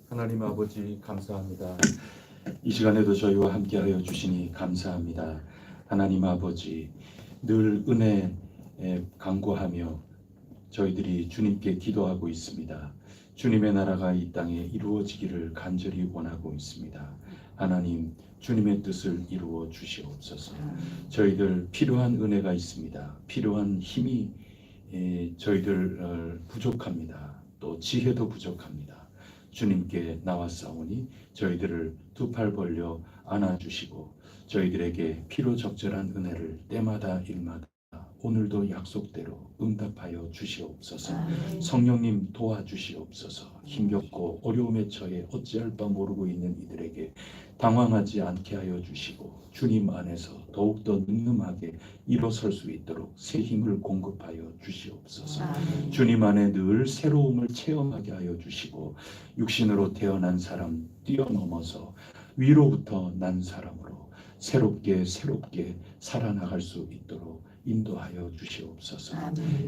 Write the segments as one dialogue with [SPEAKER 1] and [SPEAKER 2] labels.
[SPEAKER 1] 하나님 아버지 감사합니다. 이 시간에도 저희와 함께하여 주시니 감사합니다. 하나님 아버지 늘 은혜에 간구하며 저희들이 주님께 기도하고 있습니다. 주님의 나라가 이 땅에 이루어지기를 간절히 원하고 있습니다. 하나님 주님의 뜻을 이루어 주시옵소서. 저희들 필요한 은혜가 있습니다. 필요한 힘이 저희들 부족합니다. 또 지혜도 부족합니다. 주님께 나왔사오니 저희들을 두 팔 벌려 안아주시고 저희들에게 필요적절한 은혜를 때마다 일마다 오늘도 약속대로 응답하여 주시옵소서. 성령님 도와주시옵소서. 힘겹고 어려움에 처해 어찌할 바 모르고 있는 이들에게 당황하지 않게 하여 주시고 주님 안에서 더욱더 늠름하게 일어설 수 있도록 새 힘을 공급하여 주시옵소서. 주님 안에 늘 새로움을 체험하게 하여 주시고 육신으로 태어난 사람 뛰어넘어서 위로부터 난 사람으로 새롭게 살아나갈 수 있도록 인도하여 주시옵소서.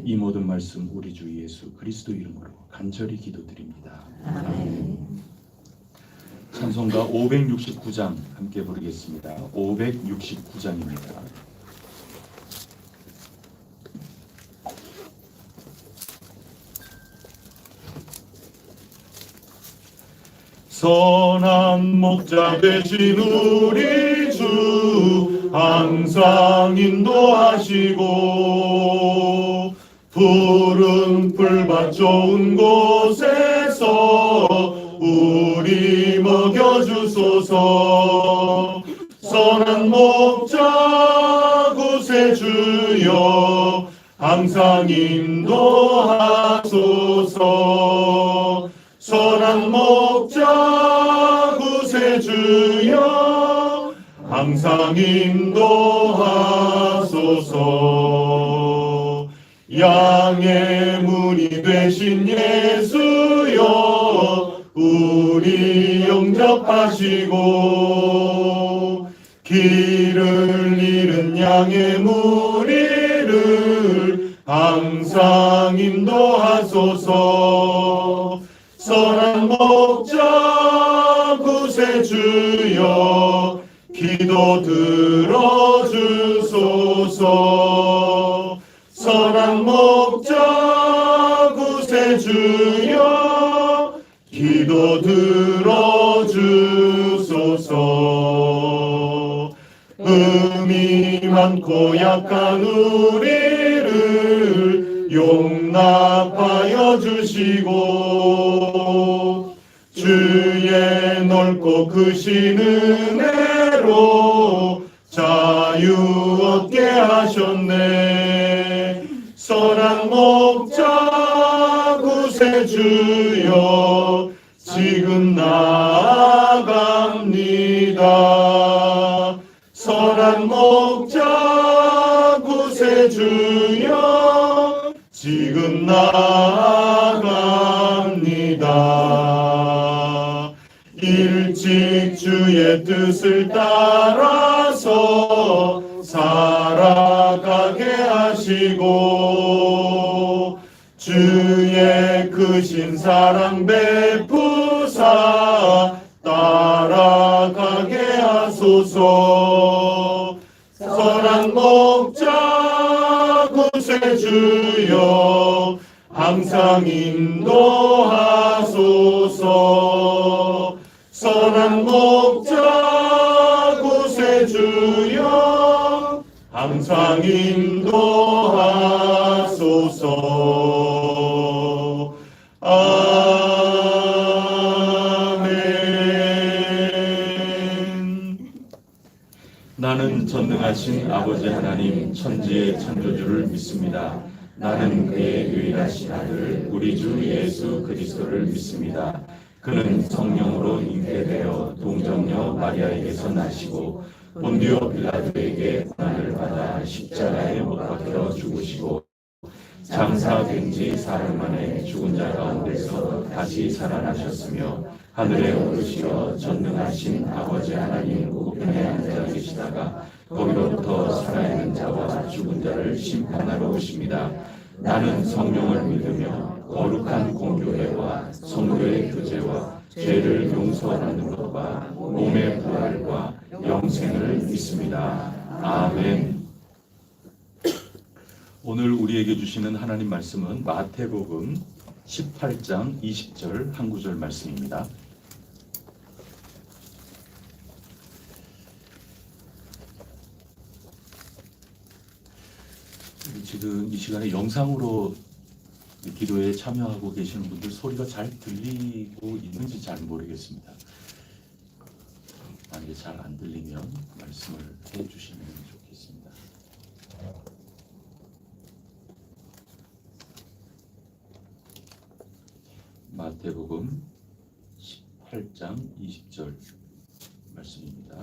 [SPEAKER 1] 이 모든 말씀 우리 주 예수 그리스도 이름으로 간절히 기도드립니다. 아멘. 찬송가 569장 함께 부르겠습니다. 569장입니다. 선한 목자 되신 우리 주 항상 인도하시고 푸른 풀밭 좋은 곳에서 우리 먹여주소서. 선한 목자 구세주여 항상 인도하소서. 선한 목자 구세주여 항상 인도하소서. 양의 문이 되신 예수여 우리 영접하시고 길을 잃은 양의 무리를 항상 인도하소서. 선한 목자 구세주여 기도 들어주소서. 선한 목자 구세주여 기도 들어주소서. 음이 많고 약한 우리를 용납하여 주시고 주의 넓고 크신 은혜로 자유 얻게 하셨네. 선한 목자 구세주여 지금 나아갑니다. 선한 목자 구세주여 지금 나아갑니다. 일찍 주의 뜻을 따라서 살아가게 하시고 주의 크신 사랑 베푸사 따라가게 하소서. 선한 목자 구세주여 항상 인도하소서. 선한 목자 구세주여 항상 인도하소서. 아멘. 나는 전능하신 아버지 하나님 천지의 창조주를 믿습니다. 나는 그의 유일하신 아들 우리 주 예수 그리스도를 믿습니다. 그는 성령으로 잉태되어 동정녀 마리아에게서 나시고 본디오 빌라도에게 고난을 받아 십자가에 못 박혀 죽으시고 장사된 지 사흘 만에 죽은 자 가운데서 다시 살아나셨으며 하늘에 오르시어 전능하신 아버지 하나님 우편에 앉아 계시다가 거기로부터 살아있는 자와 죽은 자를 심판하러 오십니다. 나는 성령을 믿으며 거룩한 공교회와 성도의 교제와 죄를 용서받는 것과 몸의 부활과 영생을 믿습니다. 아멘. 오늘 우리에게 주시는 하나님 말씀은 마태복음 18장 20절 한 구절 말씀입니다. 지금 이 시간에 영상으로 기도에 참여하고 계시는 분들 소리가 잘 들리고 있는지 잘 모르겠습니다. 만약에 잘 안 들리면 말씀을 해주시면 좋겠습니다. 마태복음 18장 20절 말씀입니다.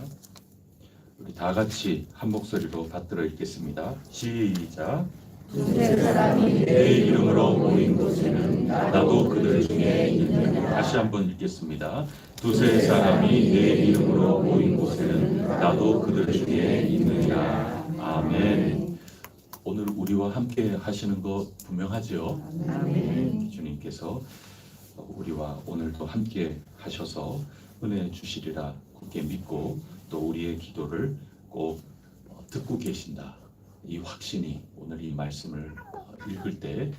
[SPEAKER 1] 우리 다 같이 한 목소리로 받들어 읽겠습니다. 시작.
[SPEAKER 2] 두세 사람이
[SPEAKER 1] 내 이름으로 모인 곳에는 나도 그들 중에 있느니라. 다시 한번 읽겠습니다. 두세 사람이 내 이름으로 모인 곳에는 나도 그들 중에 있느니라. 아멘. 오늘 우리와 함께 하시는 거 분명하죠?
[SPEAKER 2] 아멘.
[SPEAKER 1] 주님께서 우리와 오늘도 함께 하셔서 은혜 주시리라 굳게 믿고 또 우리의 기도를 꼭 듣고 계신다. 이 확신이 오늘 이 말씀을 읽을 때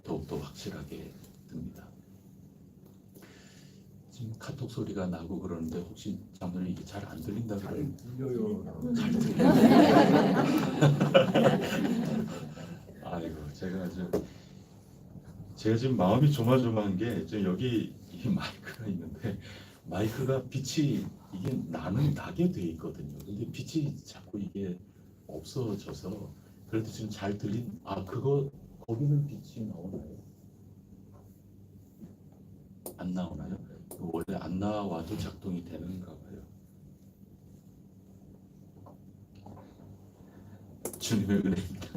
[SPEAKER 1] 더욱더 확실하게 듭니다. 지금 카톡 소리가 나고 그러는데 혹시 장로님 이게 잘 안 들린다 그래요? 잘 들려요. 아이고 제가 지금 마음이 조마조마한 게 지금 여기 이 마이크가 있는데 마이크가 빛이 이게 나게 돼 있거든요. 근데 빛이 자꾸 이게 없어져서 그래도 지금 잘 그거 거기는 빛이 나오나요? 안 나오나요? 원래 안 나와도 작동이 되는가 봐요. 주님의 은혜입니다.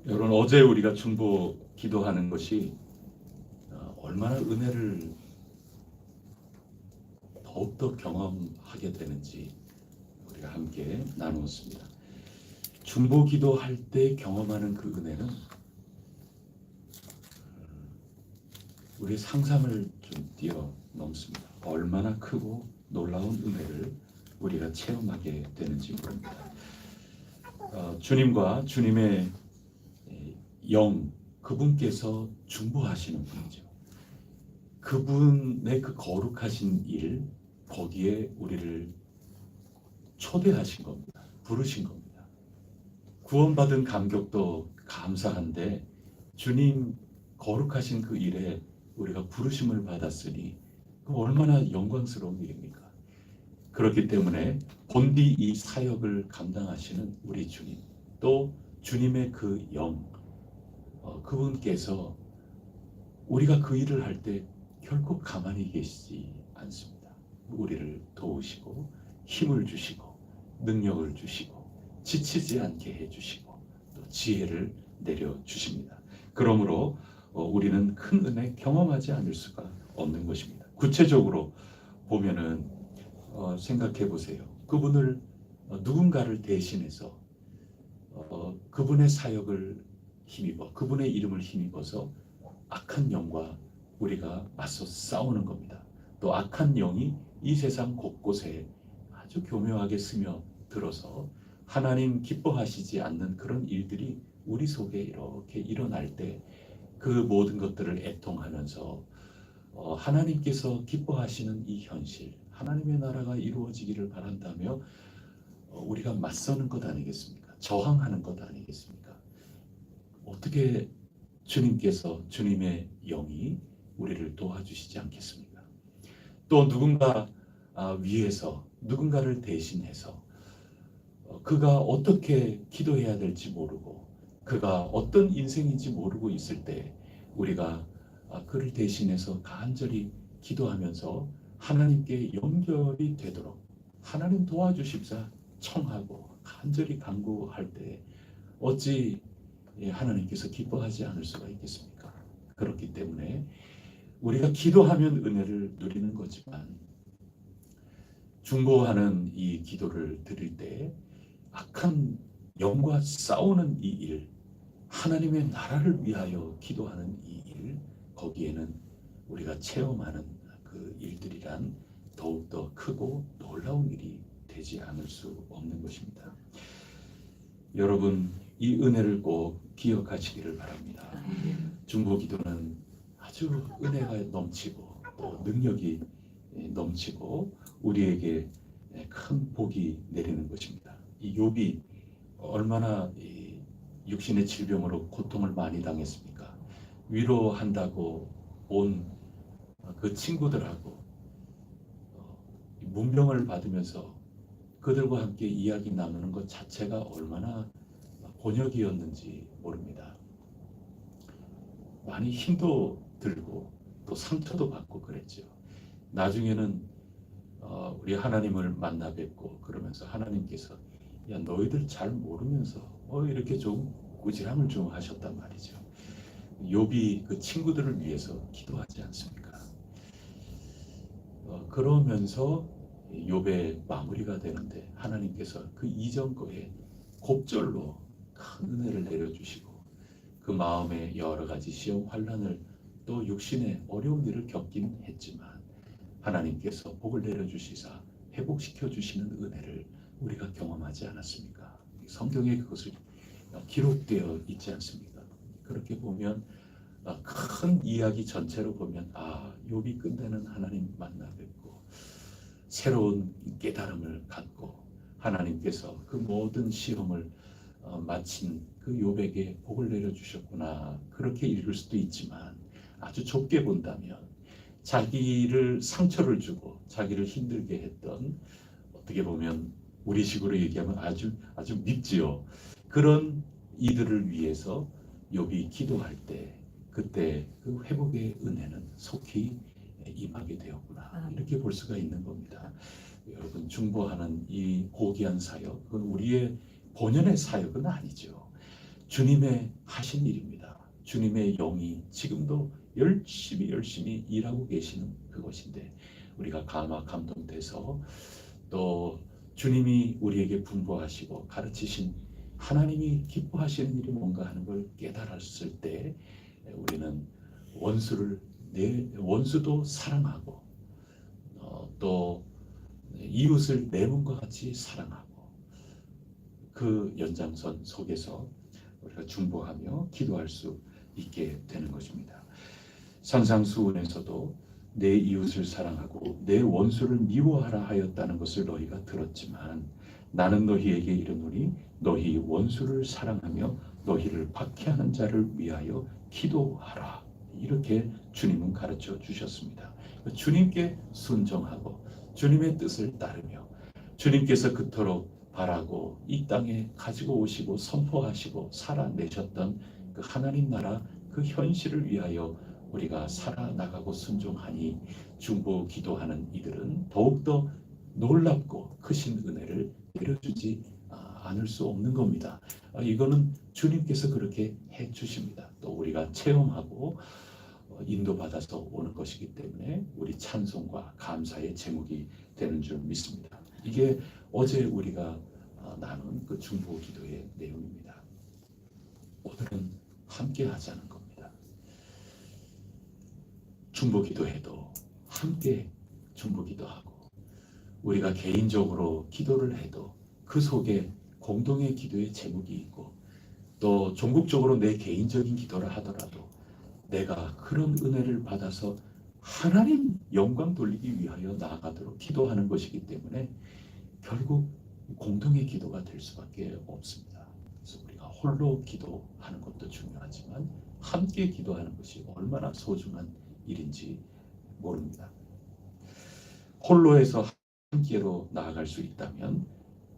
[SPEAKER 1] 여러분 어제 우리가 중보 기도하는 것이 얼마나 은혜를 더욱더 경험하게 되는지 우리가 함께 나누었습니다. 중보 기도할 때 경험하는 그 은혜는 우리의 상상을 좀 뛰어넘습니다. 얼마나 크고 놀라운 은혜를 우리가 체험하게 되는지 모릅니다. 주님과 주님의 영, 그분께서 중보하시는 분이죠. 그분의 그 거룩하신 일, 거기에 우리를 초대하신 겁니다. 부르신 겁니다. 구원받은 감격도 감사한데 주님 거룩하신 그 일에 우리가 부르심을 받았으니 그 얼마나 영광스러운 일입니까? 그렇기 때문에 본디 이 사역을 감당하시는 우리 주님, 또 주님의 그 영, 그분께서 우리가 그 일을 할 때 결코 가만히 계시지 않습니다. 우리를 도우시고 힘을 주시고 능력을 주시고 지치지 않게 해주시고 또 지혜를 내려주십니다. 그러므로 우리는 큰 은혜 경험하지 않을 수가 없는 것입니다. 구체적으로 보면은 생각해 보세요. 그분을 누군가를 대신해서 그분의 사역을 힘입어 그분의 이름을 힘입어서 악한 영과 우리가 맞서 싸우는 겁니다. 또 악한 영이 이 세상 곳곳에 아주 교묘하게 스며들어서 하나님 기뻐하시지 않는 그런 일들이 우리 속에 이렇게 일어날 때 그 모든 것들을 애통하면서 하나님께서 기뻐하시는 이 현실, 하나님의 나라가 이루어지기를 바란다며 우리가 맞서는 것 아니겠습니까? 저항하는 것 아니겠습니까? 어떻게 주님께서 주님의 영이 우리를 도와주시지 않겠습니까? 또 누군가 위해서 누군가를 대신해서 그가 어떻게 기도해야 될지 모르고 그가 어떤 인생인지 모르고 있을 때 우리가 그를 대신해서 간절히 기도하면서 하나님께 연결이 되도록 하나님 도와주십사 청하고 간절히 간구할 때 어찌 하나님께서 기뻐하지 않을 수가 있겠습니까? 그렇기 때문에 우리가 기도하면 은혜를 누리는 거지만 중보하는 이 기도를 드릴 때 악한 영과 싸우는 이 일, 하나님의 나라를 위하여 기도하는 이 일, 거기에는 우리가 체험하는 그 일들이란 더욱더 크고 놀라운 일이 되지 않을 수 없는 것입니다. 여러분, 이 은혜를 꼭 기억하시기를 바랍니다. 중보 기도는 아주 은혜가 넘치고 또 능력이 넘치고 우리에게 큰 복이 내리는 것입니다. 이 욥이 얼마나 이 육신의 질병으로 고통을 많이 당했습니까? 위로한다고 온 그 친구들하고 문병을 받으면서 그들과 함께 이야기 나누는 것 자체가 얼마나 곤욕이었는지 모릅니다. 많이 힘도 들고 또 상처도 받고 그랬죠. 나중에는 우리 하나님을 만나 뵙고 그러면서 하나님께서 야 너희들 잘 모르면서 이렇게 좀 꾸지람을 좀 하셨단 말이죠. 욥이 그 친구들을 위해서 기도하지 않습니까? 그러면서 욥의 마무리가 되는데 하나님께서 그 이전 거에 곱절로 큰 은혜를 내려주시고 그 마음에 여러 가지 시험 환난을 또 육신의 어려운 일을 겪긴 했지만 하나님께서 복을 내려주시사 회복시켜 주시는 은혜를 우리가 경험하지 않았습니까? 성경에 그것을 기록되어 있지 않습니까? 그렇게 보면 큰 이야기 전체로 보면 욥이 끝내는 하나님 만나 뵙고 새로운 깨달음을 갖고 하나님께서 그 모든 시험을 마친 그 욥에게 복을 내려주셨구나 그렇게 읽을 수도 있지만 아주 좁게 본다면 자기를 상처를 주고 자기를 힘들게 했던 어떻게 보면 우리식으로 얘기하면 아주 밉지요. 그런 이들을 위해서 욥이 기도할 때 그때 그 회복의 은혜는 속히 임하게 되었구나 이렇게 볼 수가 있는 겁니다. 여러분 중보하는 이 고귀한 사역 그건 우리의 본연의 사역은 아니죠. 주님의 하신 일입니다. 주님의 영이 지금도 열심히 일하고 계시는 그것인데 우리가 감동돼서 또 주님이 우리에게 분부하시고 가르치신 하나님이 기뻐하시는 일이 뭔가 하는 걸 깨달았을 때 우리는 원수도 사랑하고 또 이웃을 내 몸과 같이 사랑하고 그 연장선 속에서 우리가 중보하며 기도할 수 있게 되는 것입니다. 산상수훈에서도 내 이웃을 사랑하고 내 원수를 미워하라 하였다는 것을 너희가 들었지만 나는 너희에게 이르노니 너희 원수를 사랑하며 너희를 박해하는 자를 위하여 기도하라. 이렇게 주님은 가르쳐 주셨습니다. 주님께 순종하고 주님의 뜻을 따르며 주님께서 그토록 바라고 이 땅에 가지고 오시고 선포하시고 살아내셨던 그 하나님 나라 그 현실을 위하여 우리가 살아나가고 순종하니 중보 기도하는 이들은 더욱더 놀랍고 크신 은혜를 내려주지 않을 수 없는 겁니다. 이거는 주님께서 그렇게 해주십니다. 또 우리가 체험하고 인도받아서 오는 것이기 때문에 우리 찬송과 감사의 제목이 되는 줄 믿습니다. 이게 어제 우리가 나눈 그 중보 기도의 내용입니다. 오늘은 함께 하자는 겁니다. 중보 기도해도 함께 중보 기도하고 우리가 개인적으로 기도를 해도 그 속에 공동의 기도의 제목이 있고 또 종국적으로 내 개인적인 기도를 하더라도 내가 그런 은혜를 받아서 하나님 영광 돌리기 위하여 나아가도록 기도하는 것이기 때문에 결국 공동의 기도가 될 수밖에 없습니다. 그래서 우리가 홀로 기도하는 것도 중요하지만 함께 기도하는 것이 얼마나 소중한 일인지 모릅니다. 홀로에서 함께로 나아갈 수 있다면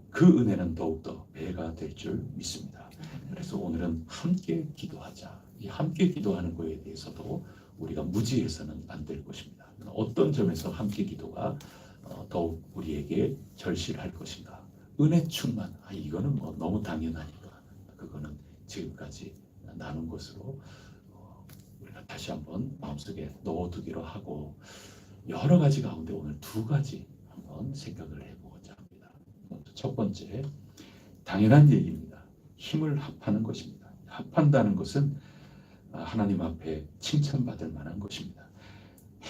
[SPEAKER 1] 그 은혜는 더욱더 배가 될 줄 믿습니다. 그래서 오늘은 함께 기도하자. 이 함께 기도하는 것에 대해서도 우리가 무지해서는 안 될 것입니다. 어떤 점에서 함께 기도가 더욱 우리에게 절실할 것인가? 은혜 충만. 이거는 뭐 너무 당연하니까 그거는 지금까지 나눈 것으로 우리가 다시 한번 마음속에 넣어두기로 하고, 여러 가지 가운데 오늘 두 가지 한번 생각을 해보고자 합니다. 먼저 첫 번째, 당연한 얘기입니다. 힘을 합하는 것입니다. 합한다는 것은 하나님 앞에 칭찬받을 만한 것입니다.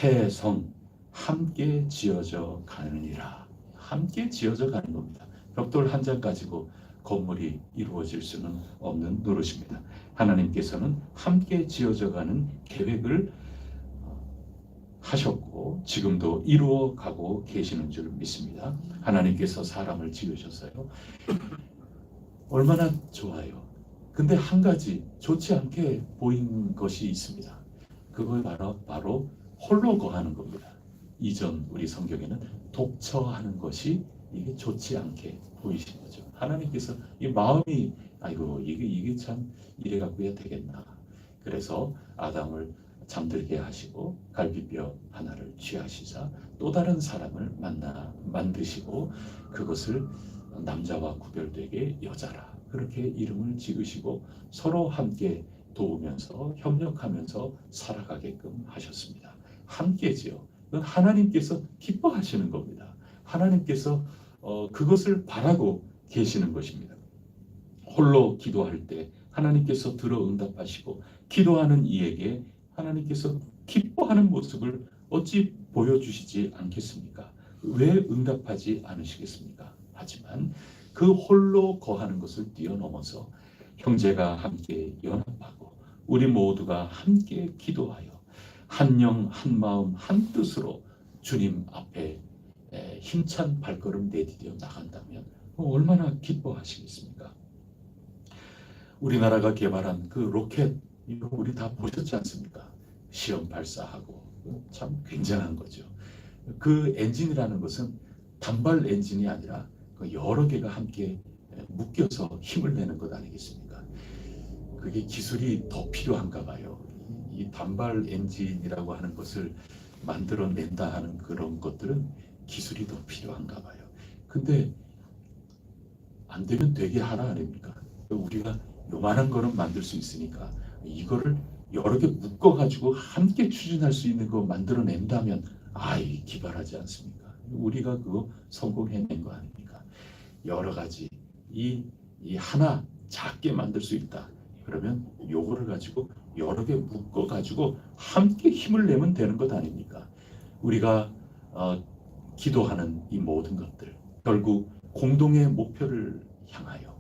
[SPEAKER 1] 해성 함께 지어져 가느니라. 함께 지어져 가는 겁니다. 벽돌 한 장 가지고 건물이 이루어질 수는 없는 노릇입니다. 하나님께서는 함께 지어져 가는 계획을 하셨고 지금도 이루어 가고 계시는 줄 믿습니다. 하나님께서 사람을 지으셨어요. 얼마나 좋아요. 근데 한 가지 좋지 않게 보인 것이 있습니다. 그걸 바로 홀로 거하는 겁니다. 이전 우리 성경에는 독처하는 것이 이게 좋지 않게 보이신 거죠. 하나님께서 이 마음이 이게 참 이래 갖고야 되겠나. 그래서 아담을 잠들게 하시고 갈비뼈 하나를 취하시자 또 다른 사람을 만드시고 그것을 남자와 구별되게 여자라 그렇게 이름을 지으시고 서로 함께 도우면서 협력하면서 살아가게끔 하셨습니다. 함께지요. 그건 하나님께서 기뻐하시는 겁니다. 하나님께서 그것을 바라고 계시는 것입니다. 홀로 기도할 때 하나님께서 들어 응답하시고 기도하는 이에게 하나님께서 기뻐하는 모습을 어찌 보여주시지 않겠습니까? 왜 응답하지 않으시겠습니까? 하지만 그 홀로 거하는 것을 뛰어넘어서 형제가 함께 연합하고 우리 모두가 함께 기도하여 한 영, 한 마음, 한 뜻으로 주님 앞에 힘찬 발걸음 내디뎌 나간다면 얼마나 기뻐하시겠습니까? 우리나라가 개발한 그 로켓 이거 우리 다 보셨지 않습니까? 시험 발사하고 참 굉장한 거죠. 그 엔진이라는 것은 단발 엔진이 아니라 여러 개가 함께 묶여서 힘을 내는 것 아니겠습니까? 그게 기술이 더 필요한가 봐요. 이 단발 엔진이라고 하는 것을 만들어낸다 하는 그런 것들은 기술이 더 필요한가 봐요. 근데 안 되면 되게 하라 아닙니까? 우리가 요만한 거는 만들 수 있으니까 이거를 여러 개 묶어가지고 함께 추진할 수 있는 거 만들어낸다면 기발하지 않습니까? 우리가 그거 성공해낸 거 아닙니까? 여러 가지 이 하나 작게 만들 수 있다. 그러면 요거를 가지고 여러 개 묶어가지고 함께 힘을 내면 되는 것 아닙니까? 우리가 기도하는 이 모든 것들 결국 공동의 목표를 향하여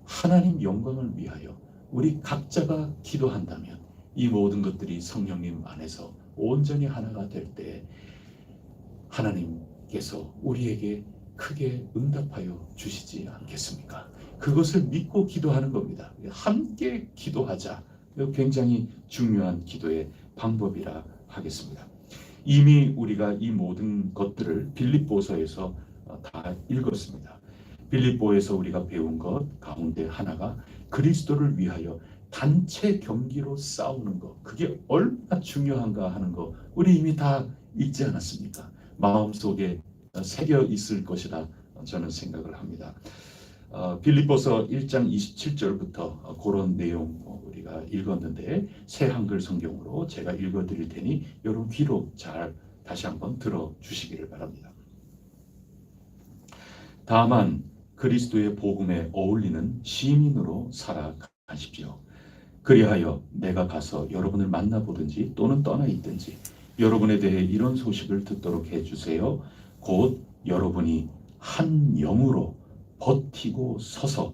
[SPEAKER 1] 하나님 영광을 위하여 우리 각자가 기도한다면 이 모든 것들이 성령님 안에서 온전히 하나가 될 때 하나님께서 우리에게 크게 응답하여 주시지 않겠습니까? 그것을 믿고 기도하는 겁니다. 함께 기도하자. 굉장히 중요한 기도의 방법이라 하겠습니다. 이미 우리가 이 모든 것들을 빌립보서에서 다 읽었습니다. 빌립보에서 우리가 배운 것 가운데 하나가 그리스도를 위하여 단체 경기로 싸우는 것, 그게 얼마나 중요한가 하는 거 우리 이미 다 읽지 않았습니까? 마음속에 새겨 있을 것이라 저는 생각을 합니다. 빌립보서 1장 27절부터 그런 내용 우리가 읽었는데 새 한글 성경으로 제가 읽어드릴 테니 여러분 귀로 잘 다시 한번 들어주시기를 바랍니다. 다만 그리스도의 복음에 어울리는 시민으로 살아가십시오. 그리하여 내가 가서 여러분을 만나보든지 또는 떠나 있든지 여러분에 대해 이런 소식을 듣도록 해주세요. 곧 여러분이 한 영으로 버티고 서서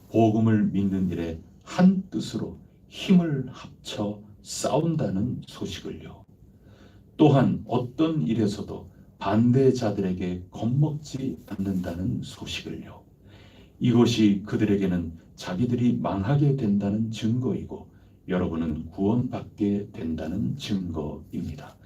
[SPEAKER 1] 복음을 믿는 일에 한 뜻으로 힘을 합쳐 싸운다는 소식을요. 또한 어떤 일에서도 반대자들에게 겁먹지 않는다는 소식을요. 이것이 그들에게는 자기들이 망하게 된다는 증거이고 여러분은 구원받게 된다는 증거입니다.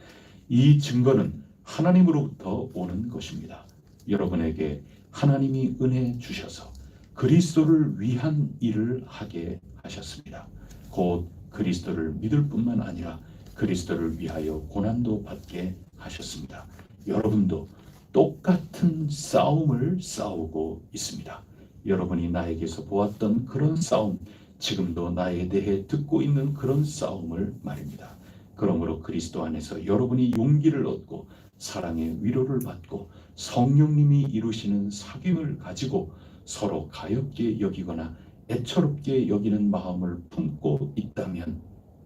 [SPEAKER 1] 이 증거는 하나님으로부터 오는 것입니다. 여러분에게 하나님이 은혜 주셔서 그리스도를 위한 일을 하게 하셨습니다. 곧 그리스도를 믿을 뿐만 아니라 그리스도를 위하여 고난도 받게 하셨습니다. 여러분도 똑같은 싸움을 싸우고 있습니다. 여러분이 나에게서 보았던 그런 싸움, 지금도 나에 대해 듣고 있는 그런 싸움을 말입니다. 그러므로 그리스도 안에서 여러분이 용기를 얻고 사랑의 위로를 받고 성령님이 이루시는 사귐을 가지고 서로 가엾게 여기거나 애처롭게 여기는 마음을 품고 있다면,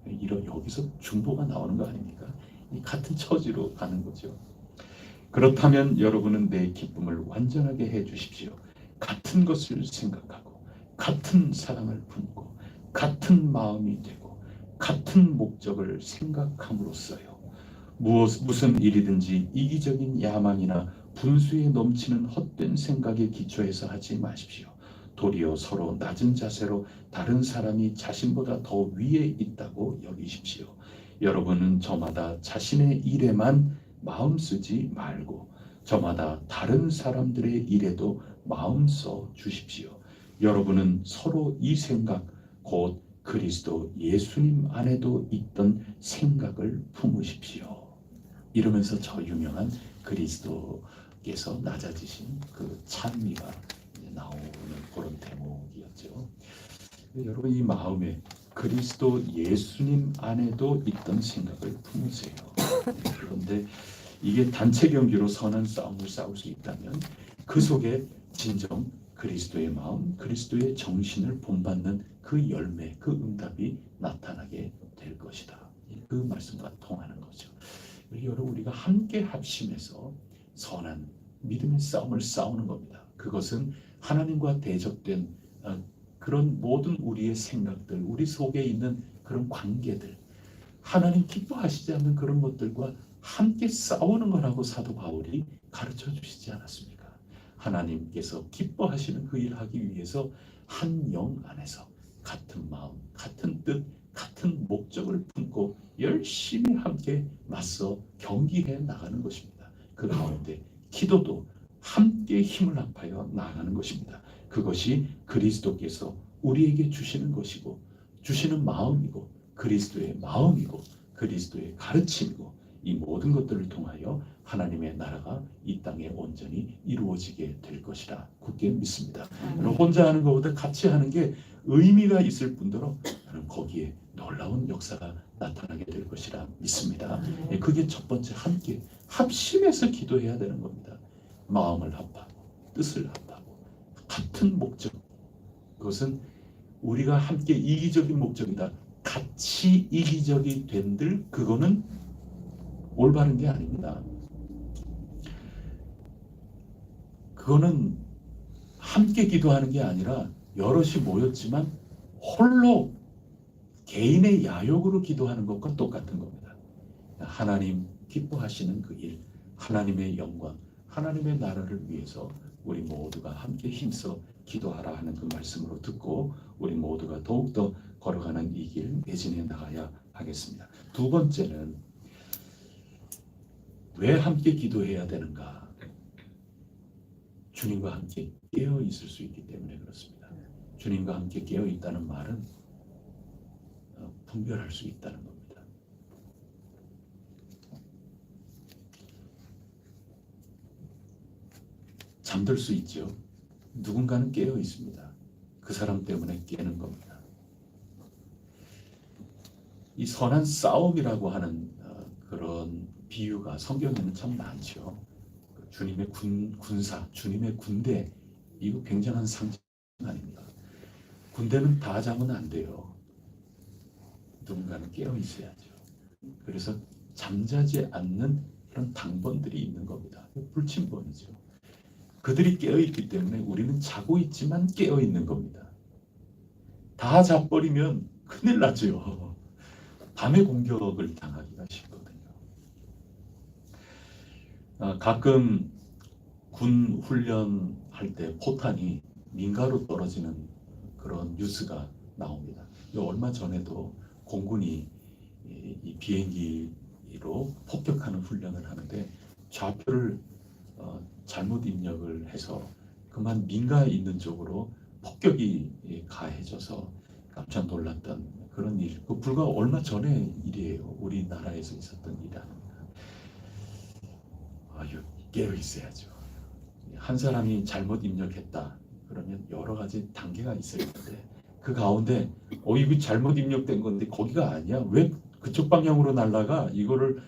[SPEAKER 1] 이런 여기서 중보가 나오는 거 아닙니까? 이 같은 처지로 가는 거죠. 그렇다면 여러분은 내 기쁨을 완전하게 해 주십시오. 같은 것을 생각하고 같은 사랑을 품고 같은 마음이 되고 같은 목적을 생각함으로써요. 무슨 일이든지 이기적인 야망이나 분수에 넘치는 헛된 생각에 기초해서 하지 마십시오. 도리어 서로 낮은 자세로 다른 사람이 자신보다 더 위에 있다고 여기십시오. 여러분은 저마다 자신의 일에만 마음 쓰지 말고 저마다 다른 사람들의 일에도 마음 써 주십시오. 여러분은 서로 이 생각, 곧 그리스도 예수님 안에도 있던 생각을 품으십시오. 이러면서 저 유명한 그리스도께서 낮아지신 그 찬미가 나오는 그런 대목이었죠. 여러분, 이 마음에 그리스도 예수님 안에도 있던 생각을 품으세요. 그런데 이게 단체 경기로 선한 싸움을 싸울 수 있다면 그 속에 진정 그리스도의 마음, 그리스도의 정신을 본받는 그 열매, 그 응답이 나타나게 될 것이다. 그 말씀과 통하는 거죠. 여러분, 우리가 함께 합심해서 선한 믿음의 싸움을 싸우는 겁니다. 그것은 하나님과 대적된 그런 모든 우리의 생각들, 우리 속에 있는 그런 관계들, 하나님 기뻐하시지 않는 그런 것들과 함께 싸우는 거라고 사도 바울이 가르쳐 주시지 않았습니까? 하나님께서 기뻐하시는 그 일을 하기 위해서 한 영 안에서 같은 마음, 같은 뜻, 같은 목적을 품고 열심히 함께 맞서 경기해 나가는 것입니다. 그 가운데 기도도 함께 힘을 합하여 나가는 것입니다. 그것이 그리스도께서 우리에게 주시는 것이고 주시는 마음이고 그리스도의 마음이고 그리스도의 가르침이고, 이 모든 것들을 통하여 하나님의 나라가 이 땅에 온전히 이루어지게 될 것이라 굳게 믿습니다. 여러분, 혼자 하는 것보다 같이 하는 게 의미가 있을 뿐더러 거기에 놀라운 역사가 나타나게 될 것이라 믿습니다. 그게 첫 번째, 함께 합심해서 기도해야 되는 겁니다. 마음을 합하고 뜻을 합하고 같은 목적, 그것은 우리가 함께 이기적인 목적이다. 같이 이기적이 된들 그거는 올바른 게 아닙니다. 그거는 함께 기도하는 게 아니라 여럿이 모였지만 홀로 개인의 야욕으로 기도하는 것과 똑같은 겁니다. 하나님 기뻐하시는 그 일, 하나님의 영광, 하나님의 나라를 위해서 우리 모두가 함께 힘써 기도하라 하는 그 말씀으로 듣고 우리 모두가 더욱더 걸어가는 이 길 매진해 나가야 하겠습니다. 두 번째는 왜 함께 기도해야 되는가? 주님과 함께 깨어 있을 수 있기 때문에 그렇습니다. 주님과 함께 깨어 있다는 말은 분별할 수 있다는 겁니다. 잠들 수 있죠. 누군가는 깨어 있습니다. 그 사람 때문에 깨는 겁니다. 이 선한 싸움이라고 하는 그런 비유가 성경에는 참 많죠. 주님의 군사, 주님의 군대, 이거 굉장한 상징 아닙니까? 군대는 다 잡으면 안 돼요. 누군가는 깨어 있어야죠. 그래서 잠자지 않는 그런 당번들이 있는 겁니다. 불침번이죠. 그들이 깨어 있기 때문에 우리는 자고 있지만 깨어 있는 겁니다. 다 잡버리면 큰일 나죠. 밤에 공격을 당하기가 쉽거든요. 가끔 군 훈련할 때 포탄이 민가로 떨어지는 그런 뉴스가 나옵니다. 얼마 전에도 공군이 이 비행기로 폭격하는 훈련을 하는데 좌표를 잘못 입력을 해서 그만 민가에 있는 쪽으로 폭격이 가해져서 깜짝 놀랐던 그런 일, 그 불과 얼마 전의 일이에요. 우리나라에서 있었던 일 아닙니다. 깨어 있어야죠. 한 사람이 잘못 입력했다 그러면 여러 가지 단계가 있어야 되는데 그 가운데 이거 잘못 입력된 건데 거기가 아니야. 왜 그쪽 방향으로 날아가? 이거를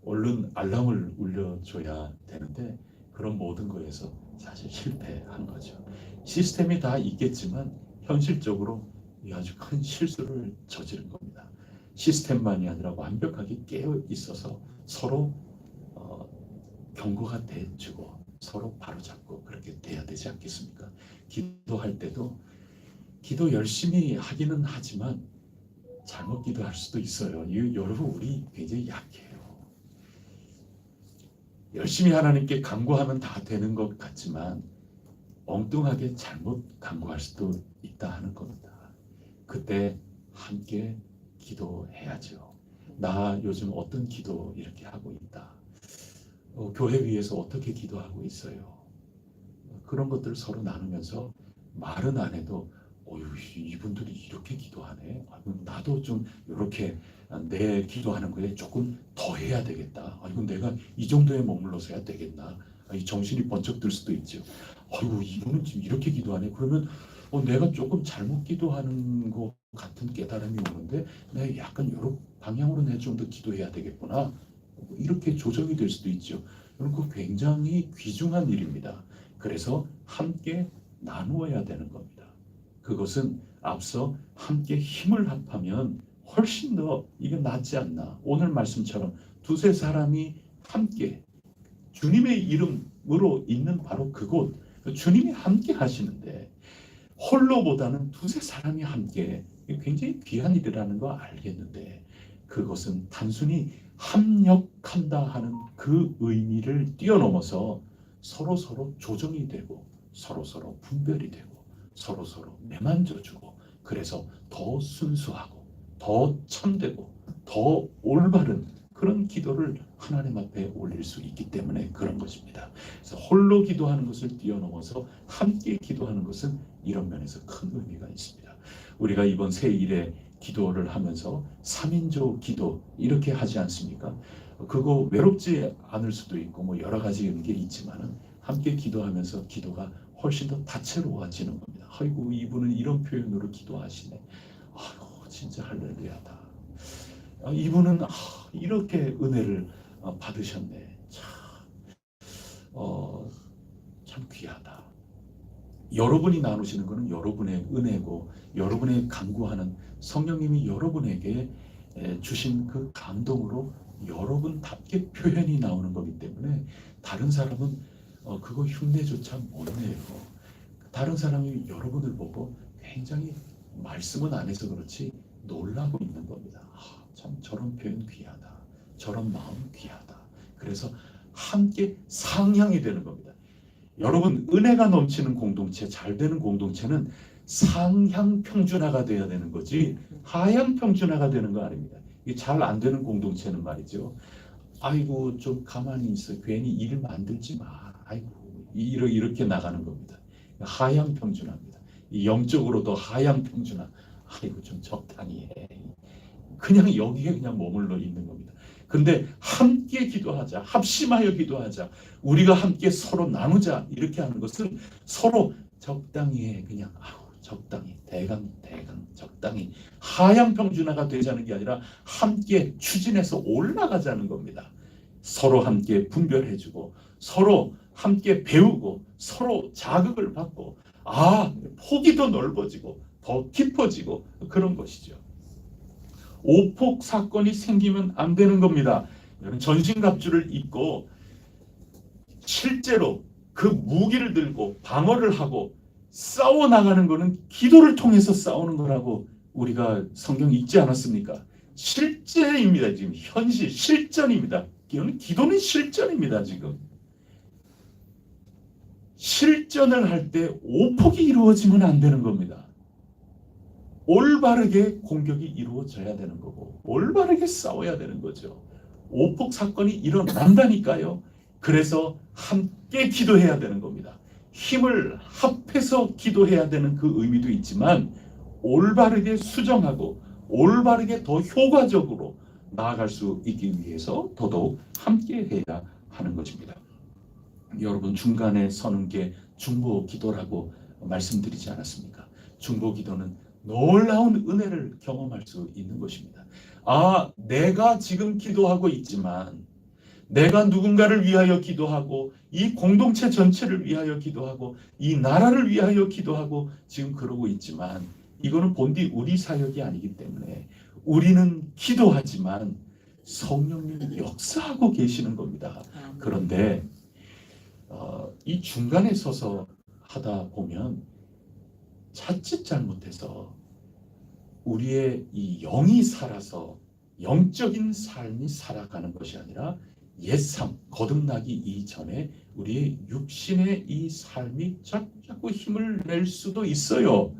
[SPEAKER 1] 얼른 알람을 울려줘야 되는데 그런 모든 거에서 사실 실패한 거죠. 시스템이 다 있겠지만 현실적으로 아주 큰 실수를 저지른 겁니다. 시스템만이 아니라 완벽하게 깨어 있어서 서로 경고가 돼주고 서로 바로잡고 그렇게 돼야 되지 않겠습니까? 기도할 때도 기도 열심히 하기는 하지만 잘못 기도할 수도 있어요. 여러분 우리 굉장히 약해요. 열심히 하나님께 간구하면 다 되는 것 같지만 엉뚱하게 잘못 간구할 수도 있다 하는 겁니다. 그때 함께 기도해야죠. 나 요즘 어떤 기도 이렇게 하고 있다. 교회 위해서 어떻게 기도하고 있어요. 그런 것들을 서로 나누면서 말은 안 해도 이분들이 이렇게 기도하네. 나도 좀 이렇게 내 기도하는 거에 조금 더 해야 되겠다. 이건 내가 이 정도에 머물러서 해야 되겠나. 정신이 번쩍 들 수도 있죠. 이분은 지금 이렇게 기도하네. 그러면 내가 조금 잘못 기도하는 것 같은 깨달음이 오는데 내가 약간 이런 방향으로 내가 좀 더 기도해야 되겠구나. 이렇게 조정이 될 수도 있죠. 그리고 굉장히 귀중한 일입니다. 그래서 함께 나누어야 되는 겁니다. 그것은 앞서 함께 힘을 합하면 훨씬 더 이게 낫지 않나. 오늘 말씀처럼 두세 사람이 함께 주님의 이름으로 있는 바로 그곳, 주님이 함께 하시는데 홀로보다는 두세 사람이 함께 굉장히 귀한 일이라는 거 알겠는데 그것은 단순히 합력한다 하는 그 의미를 뛰어넘어서 서로 조정이 되고 서로 분별이 되고 서로 매만져주고 그래서 더 순수하고 더 참되고 더 올바른 그런 기도를 하나님 앞에 올릴 수 있기 때문에 그런 것입니다. 그래서 홀로 기도하는 것을 뛰어넘어서 함께 기도하는 것은 이런 면에서 큰 의미가 있습니다. 우리가 이번 새일에 기도를 하면서 3인조 기도 이렇게 하지 않습니까? 그거 외롭지 않을 수도 있고 여러 가지 게 있지만은 함께 기도하면서 기도가 훨씬 더 다채로워지는 겁니다. 아이고 이분은 이런 표현으로 기도하시네. 아이고 진짜 할렐루야다. 이분은 이렇게 은혜를 받으셨네. 참 귀하다. 여러분이 나누시는 것은 여러분의 은혜고 여러분의 간구하는 성령님이 여러분에게 주신 그 감동으로 여러분답게 표현이 나오는 거기 때문에 다른 사람은 그거 흉내조차 못 내요. 다른 사람이 여러분을 보고 굉장히 말씀은 안 해서 그렇지 놀라고 있는 겁니다. 참 저런 표현 귀하다. 저런 마음 귀하다. 그래서 함께 상향이 되는 겁니다. 여러분 은혜가 넘치는 공동체, 잘 되는 공동체는 상향 평준화가 돼야 되는 거지 하향 평준화가 되는 거 아닙니다. 이게 잘 안 되는 공동체는 말이죠. 아이고 좀 가만히 있어. 괜히 일 만들지 마. 아이고 이렇게 나가는 겁니다. 하향 평준화입니다. 영적으로도 하향 평준화. 아이고 좀 적당히 해. 그냥 여기에 그냥 머물러 있는 겁니다. 근데 함께 기도하자. 합심하여 기도하자. 우리가 함께 서로 나누자. 이렇게 하는 것은 서로 적당히 해. 그냥 적당히 대강 적당히 하향 평준화가 되자는 게 아니라 함께 추진해서 올라가자는 겁니다. 서로 함께 분별해주고 서로 함께 배우고 서로 자극을 받고 폭이 더 넓어지고 더 깊어지고 그런 것이죠. 오폭 사건이 생기면 안 되는 겁니다. 전신갑주를 입고 실제로 그 무기를 들고 방어를 하고 싸워 나가는 것은 기도를 통해서 싸우는 거라고 우리가 성경 읽지 않았습니까? 실제입니다. 지금 현실 실전입니다. 기도는 실전입니다. 지금 실전을 할 때 오폭이 이루어지면 안 되는 겁니다. 올바르게 공격이 이루어져야 되는 거고 올바르게 싸워야 되는 거죠. 오폭 사건이 일어난다니까요. 그래서 함께 기도해야 되는 겁니다. 힘을 합해서 기도해야 되는 그 의미도 있지만 올바르게 수정하고 올바르게 더 효과적으로 나아갈 수 있기 위해서 더더욱 함께 해야 하는 것입니다. 여러분 중간에 서는 게 중보 기도라고 말씀드리지 않았습니까? 중보 기도는 놀라운 은혜를 경험할 수 있는 것입니다. 내가 지금 기도하고 있지만 내가 누군가를 위하여 기도하고 이 공동체 전체를 위하여 기도하고 이 나라를 위하여 기도하고 지금 그러고 있지만 이거는 본디 우리 사역이 아니기 때문에 우리는 기도하지만 성령님이 역사하고 계시는 겁니다. 그런데 이 중간에 서서 하다 보면 자칫 잘못해서 우리의 이 영이 살아서 영적인 삶이 살아가는 것이 아니라 옛삶, 거듭나기 이전에 우리의 육신의 이 삶이 자꾸 힘을 낼 수도 있어요.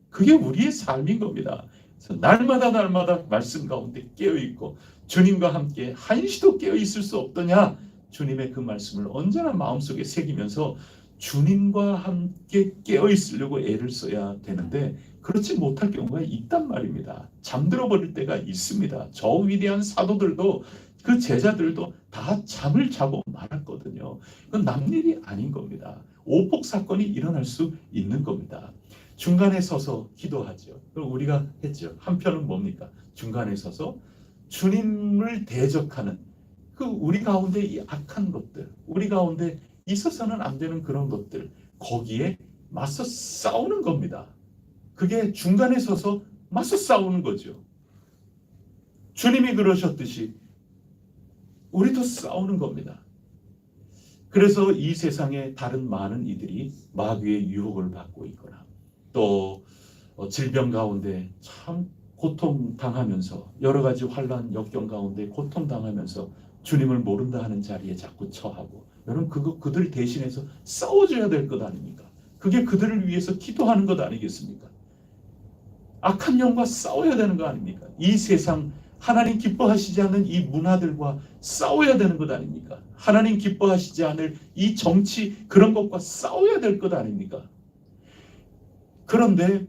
[SPEAKER 1] 그게 우리의 삶인 겁니다. 그래서 날마다 말씀 가운데 깨어있고 주님과 함께 한시도 깨어있을 수 없더냐? 주님의 그 말씀을 언제나 마음속에 새기면서 주님과 함께 깨어있으려고 애를 써야 되는데 그렇지 못할 경우가 있단 말입니다. 잠들어 버릴 때가 있습니다. 저 위대한 사도들도 그 제자들도 다 잠을 자고 말았거든요. 그건 남일이 아닌 겁니다. 오폭 사건이 일어날 수 있는 겁니다. 중간에 서서 기도하죠. 그럼 우리가 했죠. 한편은 뭡니까? 중간에 서서 주님을 대적하는 그 우리 가운데 이 악한 것들, 우리 가운데 있어서는 안 되는 그런 것들, 거기에 맞서 싸우는 겁니다. 그게 중간에 서서 맞서 싸우는 거죠. 주님이 그러셨듯이 우리도 싸우는 겁니다. 그래서 이 세상에 다른 많은 이들이 마귀의 유혹을 받고 있거나 또 질병 가운데 참 고통당하면서 여러 가지 환난 역경 가운데 고통당하면서 주님을 모른다 하는 자리에 자꾸 처하고 여러분 그들 대신해서 싸워줘야 될 것 아닙니까? 그게 그들을 위해서 기도하는 것 아니겠습니까? 악한 영과 싸워야 되는 거 아닙니까? 이 세상 하나님 기뻐하시지 않는 이 문화들과 싸워야 되는 것 아닙니까? 하나님 기뻐하시지 않을 이 정치 그런 것과 싸워야 될 것 아닙니까? 그런데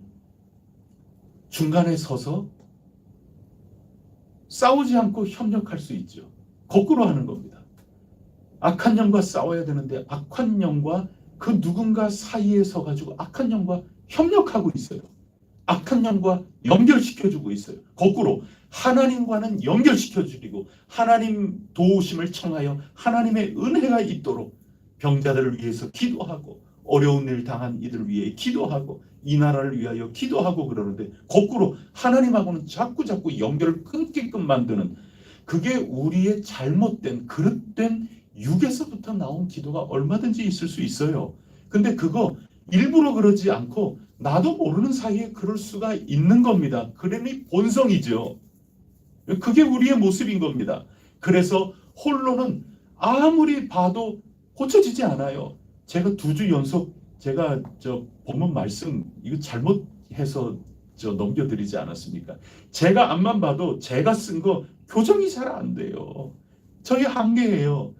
[SPEAKER 1] 중간에 서서 싸우지 않고 협력할 수 있죠. 거꾸로 하는 겁니다. 악한 영과 싸워야 되는데 악한 영과 그 누군가 사이에 서가지고 악한 영과 협력하고 있어요. 악한 영과 연결시켜주고 있어요. 거꾸로 하나님과는 연결시켜주고 하나님 도우심을 청하여 하나님의 은혜가 있도록 병자들을 위해서 기도하고 어려운 일 당한 이들을 위해 기도하고 이 나라를 위하여 기도하고 그러는데 거꾸로 하나님하고는 자꾸 연결을 끊기끔 만드는 그게 우리의 잘못된 그릇된 육에서부터 나온 기도가 얼마든지 있을 수 있어요. 근데 그거 일부러 그러지 않고 나도 모르는 사이에 그럴 수가 있는 겁니다. 그러니 본성이죠. 그게 우리의 모습인 겁니다. 그래서 홀로는 아무리 봐도 고쳐지지 않아요. 제가 2주 연속 제가 본문 말씀 이거 잘못해서 넘겨드리지 않았습니까? 제가 앞만 봐도 제가 쓴 거 교정이 잘 안 돼요. 저희 한계예요.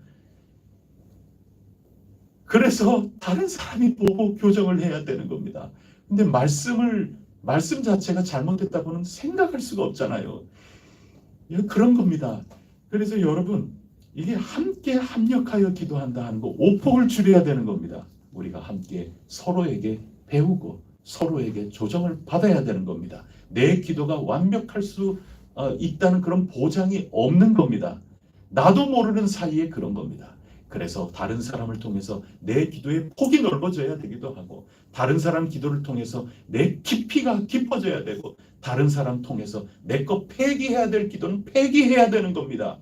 [SPEAKER 1] 그래서 다른 사람이 보고 교정을 해야 되는 겁니다. 근데 말씀 자체가 잘못됐다고는 생각할 수가 없잖아요. 그런 겁니다. 그래서 여러분 이게 함께 합력하여 기도한다 하는 거 오폭을 줄여야 되는 겁니다. 우리가 함께 서로에게 배우고 서로에게 조정을 받아야 되는 겁니다. 내 기도가 완벽할 수 있다는 그런 보장이 없는 겁니다. 나도 모르는 사이에 그런 겁니다. 그래서 다른 사람을 통해서 내 기도의 폭이 넓어져야 되기도 하고 다른 사람 기도를 통해서 내 깊이가 깊어져야 되고 다른 사람 통해서 내 거 폐기해야 될 기도는 폐기해야 되는 겁니다.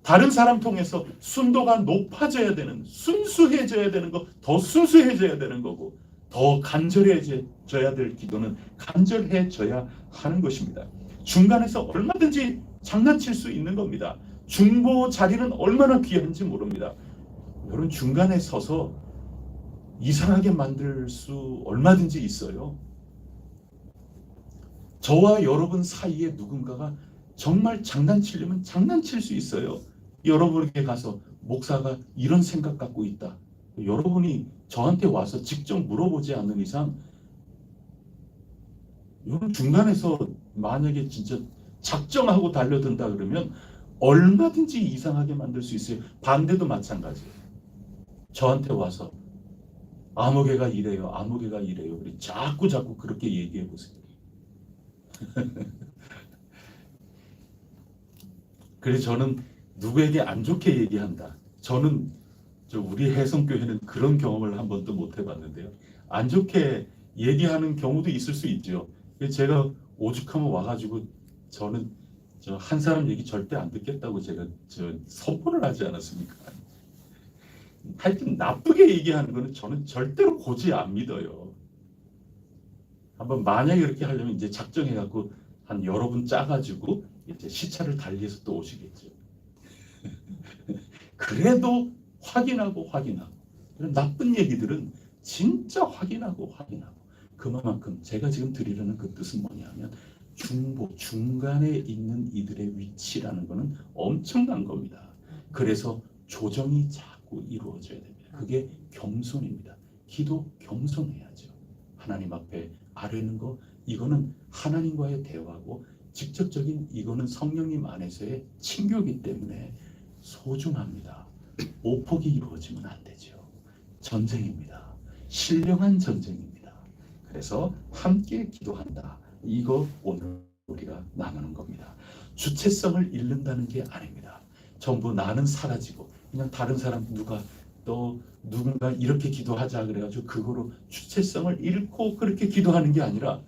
[SPEAKER 1] 다른 사람 통해서 순도가 높아져야 되는 순수해져야 되는 거 더 순수해져야 되는 거고 더 간절해져야 될 기도는 간절해져야 하는 것입니다. 중간에서 얼마든지 장난칠 수 있는 겁니다. 중보 자리는 얼마나 귀한지 모릅니다. 여러분 중간에 서서 이상하게 만들 수 얼마든지 있어요. 저와 여러분 사이에 누군가가 정말 장난치려면 장난칠 수 있어요. 여러분에게 가서 목사가 이런 생각 갖고 있다. 여러분이 저한테 와서 직접 물어보지 않는 이상 여러분 중간에서 만약에 진짜 작정하고 달려든다 그러면 얼마든지 이상하게 만들 수 있어요. 반대도 마찬가지예요. 저한테 와서 아무개가 이래요, 아무개가 이래요. 우리 자꾸 그렇게 얘기해 보세요. 그래서 저는 누구에게 안 좋게 얘기한다. 저는 우리 해성교회는 그런 경험을 한 번도 못 해봤는데요. 안 좋게 얘기하는 경우도 있을 수 있죠. 제가 오죽하면 와가지고 저는 한 사람 얘기 절대 안 듣겠다고 제가 선포를 하지 않았습니까? 하여튼 나쁘게 얘기하는 거는 저는 절대로 고지 안 믿어요. 한번 만약에 그렇게 하려면 이제 작정해갖고 한 여러 분 짜가지고 이제 시차를 달리해서 또 오시겠죠. 그래도 확인하고 그런 나쁜 얘기들은 진짜 확인하고 그만큼 제가 지금 드리려는 그 뜻은 뭐냐면 중간에 있는 이들의 위치라는 것은 엄청난 겁니다. 그래서 조정이 자꾸 이루어져야 됩니다. 그게 겸손입니다. 기도 겸손해야죠. 하나님 앞에 아뢰는 거, 이거는 하나님과의 대화고 직접적인 이거는 성령님 안에서의 친교이기 때문에 소중합니다. 오폭이 이루어지면 안 되죠. 전쟁입니다. 신령한 전쟁입니다. 그래서 함께 기도한다. 이거 오늘 우리가 나누는 겁니다. 주체성을 잃는다는 게 아닙니다. 전부 나는 사라지고 그냥 다른 사람 누군가 이렇게 기도하자 그래가지고 그거로 주체성을 잃고 그렇게 기도하는 게 아니라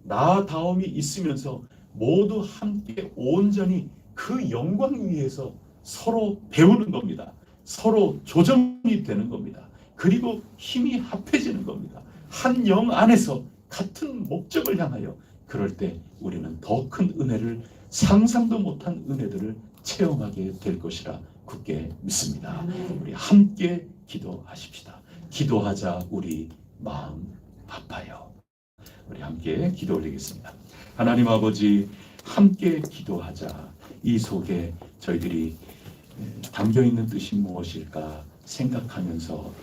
[SPEAKER 1] 나다움이 있으면서 모두 함께 온전히 그 영광 위에서 서로 배우는 겁니다. 서로 조정이 되는 겁니다. 그리고 힘이 합해지는 겁니다. 한 영 안에서 같은 목적을 향하여 그럴 때 우리는 더 큰 은혜를 상상도 못한 은혜들을 체험하게 될 것이라 굳게 믿습니다. 우리 함께 기도하십시다. 기도하자 우리 마음 아파요. 우리 함께 기도 올리겠습니다. 하나님 아버지, 함께 기도하자. 이 속에 저희들이 담겨있는 뜻이 무엇일까 생각하면서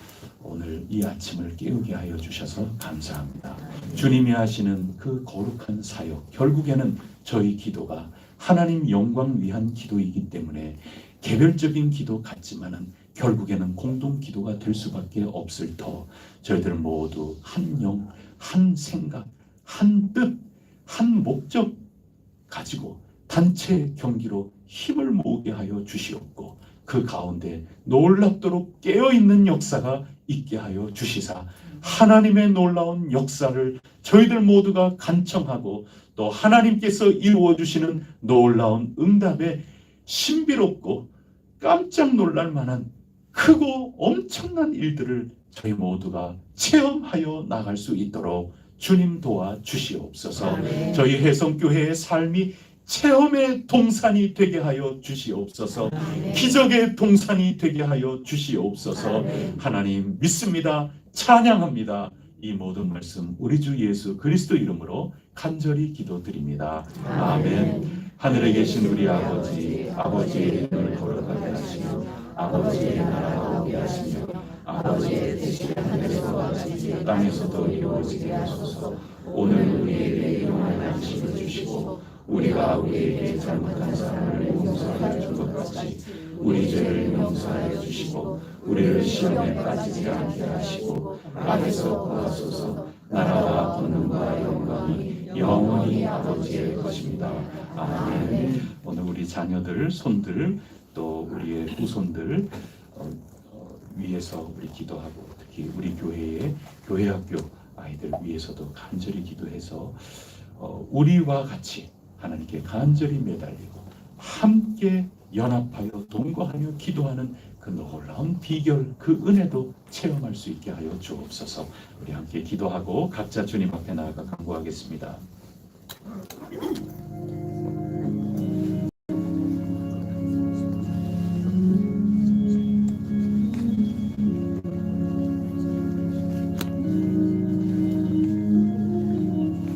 [SPEAKER 1] 오늘 이 아침을 깨우게 하여 주셔서 감사합니다. 주님이 하시는 그 거룩한 사역, 결국에는 저희 기도가 하나님 영광 위한 기도이기 때문에 개별적인 기도 같지만은 결국에는 공동 기도가 될 수밖에 없을 터 저희들 모두 한 영, 한 생각, 한 뜻, 한 목적 가지고 단체 경기로 힘을 모으게 하여 주시옵고 그 가운데 놀랍도록 깨어있는 역사가 있게 하여 주시사 하나님의 놀라운 역사를 저희들 모두가 간청하고 또 하나님께서 이루어 주시는 놀라운 응답에 신비롭고 깜짝 놀랄 만한 크고 엄청난 일들을 저희 모두가 체험하여 나갈 수 있도록 주님 도와 주시옵소서.
[SPEAKER 2] 아멘.
[SPEAKER 1] 저희 해성교회의 삶이 체험의 동산이 되게 하여 주시옵소서.
[SPEAKER 2] 아멘.
[SPEAKER 1] 기적의 동산이 되게 하여 주시옵소서.
[SPEAKER 2] 아멘.
[SPEAKER 1] 하나님 믿습니다. 찬양합니다. 이 모든 말씀 우리 주 예수 그리스도 이름으로 간절히 기도드립니다. 아멘. 하늘에 계신 우리 아버지, 아버지의 이름을 거룩하게 하시며 아버지의 나라가 오게 하시며 아버지의 뜻이 하늘에서와 같이 땅에서도 이루어지게 하소서. 오늘 우리에게 일용할 양식을 주시고 우리가 우리에게 잘못한 사람을 용서하여 준 것 같이 우리 죄를 용서하여 주시고 우리를 시험에 빠지지 않게 하시고 악에서 구하소서. 나라와 권능과 영광이 영원히 아버지의 것입니다. 아멘. 오늘 우리 자녀들, 손들, 또 우리의 후손들 위해서 우리 기도하고 특히 우리 교회의 교회학교 아이들 위해서도 간절히 기도해서 우리와 같이 하나님께 간절히 매달리고 함께 연합하여 동거하며 기도하는 그 놀라운 비결, 그 은혜도 체험할 수 있게 하여 주옵소서. 우리 함께 기도하고 각자 주님 앞에 나아가 간구하겠습니다.